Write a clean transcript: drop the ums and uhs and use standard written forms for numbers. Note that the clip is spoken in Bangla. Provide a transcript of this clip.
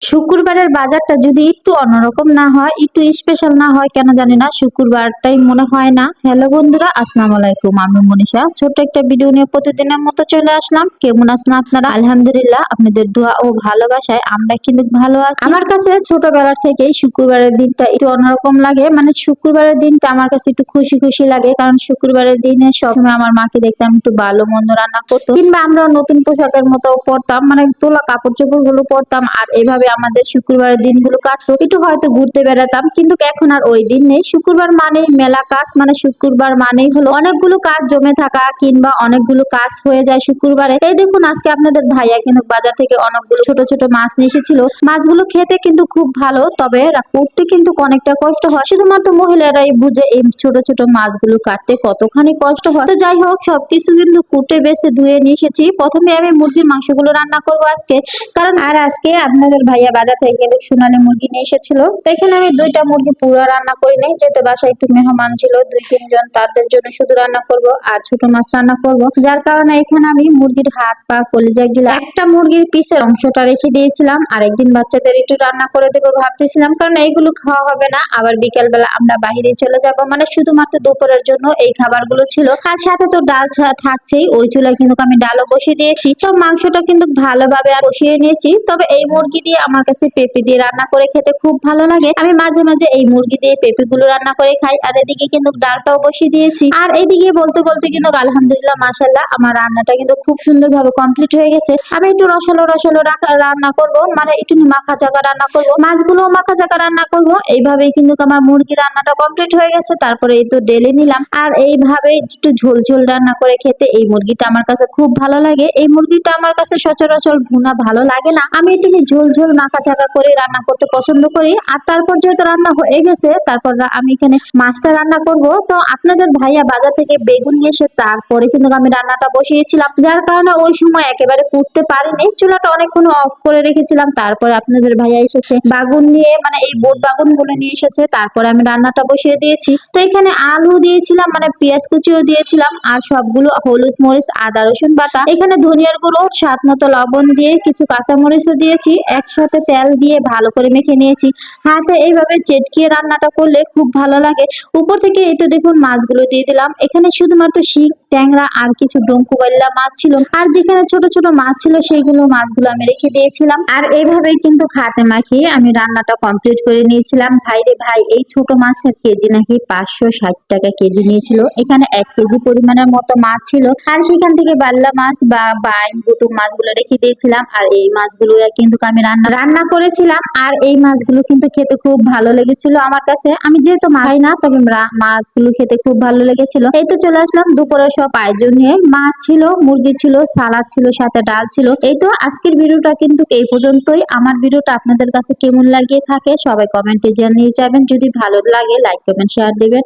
শুক্রবারের বাজারটা যদি একটু অন্যরকম না হয়, একটু স্পেশাল না হয়, কেন জানি না শুক্রবারটাই মনে হয় না। হ্যালো বন্ধুরা, আসসালামু আলাইকুম। আমি মনীষা ছোট্ট একটা ভিডিও নিয়ে প্রতিদিনের মতো চলে আসলাম। কেমন আছেন আপনারা? আলহামদুলিল্লাহ, আপনাদের দোয়া ও ভালোবাসায় আমরা কিন্তু ভালো আছি। আমার কাছে ছোটবেলার থেকেই শুক্রবারের দিনটা একটু অন্যরকম লাগে, মানে শুক্রবারের দিনটা আমার কাছে একটু খুশি খুশি লাগে, কারণ শুক্রবারের দিনে সবসময় আমার মাকে দেখতাম একটু ভালো মন্দ রান্না করতো, কিংবা আমরা নতুন পোশাকের মতো পরতাম, মানে তোলা কাপড় চোপড় গুলো পরতাম, আর এভাবে আমাদের শুক্রবারের দিনগুলো কাটতো। একটু হয়তো ঘুরতে বেড়াতাম, কিন্তু এখন আর ওই দিন নেই। শুক্রবার মানেই মেলা কাজ, মানে শুক্রবার মানেই হলো অনেকগুলো কাজ জমে থাকা, কিংবা অনেকগুলো কাজ হয়ে যায় শুক্রবারে। এই দেখুন, আজকে আপনাদের ভাইয়া কিন্তু বাজার থেকে অনেকগুলো ছোট ছোট মাছ নিয়ে এসেছিল। মাছগুলো খেতে কিন্তু খুব ভালো, তবে করতে কিন্তু অনেকটা কষ্ট হয়। শুধুমাত্র মহিলারাই বুঝে এই ছোট ছোট মাছগুলো কাটতে কতখানি কষ্ট হয়। তো যাই হোক, সবকিছু কিন্তু কুটে বেছে ধুয়ে নিয়ে এসেছি। প্রথমে আমি মুরগির মাংসগুলো রান্না করবো আজকে, কারণ আজকে আপনাদের ভাইয়া বাজার থেকে কিন্তু সোনালী মুরগি নিয়ে এসেছিল। তো এখানে আমি দুইটা মুরগি পুরো রান্না করি নাই, যেহেতু বাসায় একটু মেহমান ছিল, 2-3 জন, তাদের জন্য শুধু রান্না করব আর ছোট মাছ রান্না করব। যার কারণে এখানে আমি মুরগির হাত পা কলিজা গিলা একটা মুরগির পিসের অংশটা রেখে দিয়েছিলাম। আর একদিন বাচ্চাদের একটু রান্না করে দেবো ভাবতেছিলাম, কারণ এইগুলো খাওয়া হবে না। আবার বিকেল বেলা আমরা বাইরে চলে যাব, মানে শুধুমাত্র দুপুরের জন্য এই খাবারগুলো ছিল। আর সাথে তো ডাল থাকছেই, ওই চুলায় কিন্তু আমি ডালও বসিয়ে দিয়েছি। তো মাংসটা কিন্তু ভালোভাবে কষিয়ে নিয়েছি। তবে এই মুরগি দিয়ে আমার কাছে পেঁপে দিয়ে রান্না করে খেতে খুব ভালো লাগে। আমি মাঝে মাঝে এই মুরগি দিয়ে পেঁপে গুলো রান্না করে খাই। আর এদিকে কিন্তু ডালটাও বসিয়ে দিয়েছি। আর এইদিকে বলতে বলতে কিন্তু আলহামদুলিল্লাহ মাশাআল্লাহ আমার রান্নাটা কিন্তু খুব সুন্দরভাবে কমপ্লিট হয়ে গেছে। আমি একটু রসালো রসালো রান্না করব, মানে একটু মাখা চাকা রান্না করব, মাছগুলো মাখা চাকা রান্না করব। এইভাবেই কিন্তু আমার মুরগি রান্নাটা কমপ্লিট হয়ে গেছে। তারপরে এই তো ডেলে নিলাম। আর এইভাবে একটু ঝোল ঝোল রান্না করে খেতে এই মুরগিটা আমার কাছে খুব ভালো লাগে। এই মুরগিটা আমার কাছে সচরাচর ভুনা ভালো লাগে না, আমি একটু ঝোল ঝোল মাখা চাকা করে রান্না করতে পছন্দ করি। আর তারপর যেহেতু রান্না হয়ে গেছে, তারপর আমি এখানে মাছটা রান্না করব। তো আপনাদের ভাইয়া বাজার থেকে বেগুন নিয়ে এসে তারপরে কিন্তু আমি রান্নাটা বসিয়েছিলাম, যার কারণে ওই সময় একেবারে করতে পারিনি। চুলাটা অনেকক্ষণ অফ করে রেখেছিলাম। তারপরে আপনাদের ভাইয়া এসেছে বাগুন নিয়ে, মানে এই বোট বাগুন গুলো নিয়ে এসেছে। তারপরে আমি রান্নাটা বসিয়ে দিয়েছি। তো এখানে আলু দিয়েছিলাম, মানে পেঁয়াজ কুচিও দিয়েছিলাম, আর সবগুলো হলুদ মরিচ আদা রসুন বাটা, এখানে ধনিয়ার গুঁড়ো, স্বাদ মতো লবণ দিয়ে কিছু কাঁচামরিচও দিয়েছি, একসাথে তেল দিয়ে ভালো করে মেখে নিয়েছি। হাতে এইভাবে চেটকিয়ে রান্নাটা করলে খুব ভালো লাগে। উপর থেকে এই তো দেখুন মাছগুলো দিয়ে দিলাম। এখানে শুধুমাত্র শিং, ট্যাংরা আর কিছু ডঙ্কু বাইল্লা মাছ ছিল, আর যেখানে ছোট ছোট মাছ ছিল সেইগুলো মাছগুলো আমি রেখে দিয়েছিলাম। আর এইভাবেই কিন্তু খাতে মাখিয়ে আমি রান্নাটা কমপ্লিট করে নিয়েছিলাম। ভাইরে ভাই, এই ছোট মাছের কেজি নাকি 560 টাকা কেজি নিয়েছিল। এখানে 1 কেজি পরিমাণের মতো মাছ ছিল, আর সেখান থেকে বাল্লা মাছ বা বাইন গুতুম মাছগুলো রেখে দিয়েছিলাম। আর এই মাছগুলো কিন্তু আমি রান্না করেছিলাম। আর এই মাছগুলো কিন্তু খেতে খুব ভালো লেগেছিল আমার কাছে। আমি যেহেতু খাই না, তবে মাছগুলো খেতে খুব ভালো লেগেছিল। এই তো চলে আসলাম দুপুরের সব আয়োজন নিয়ে। মাছ ছিল, মুরগি ছিল, সালাদ ছিল, সাথে ডাল ছিল। এই তো আজকের ভিডিওটা কিন্তু এই পর্যন্তই। আমার ভিডিওটা আপনাদের কাছে কেমন লাগিয়ে থাকে সবাই কমেন্টে জানিয়ে যাবেন। যদি ভালো লাগে লাইক কমেন্ট শেয়ার দিবেন।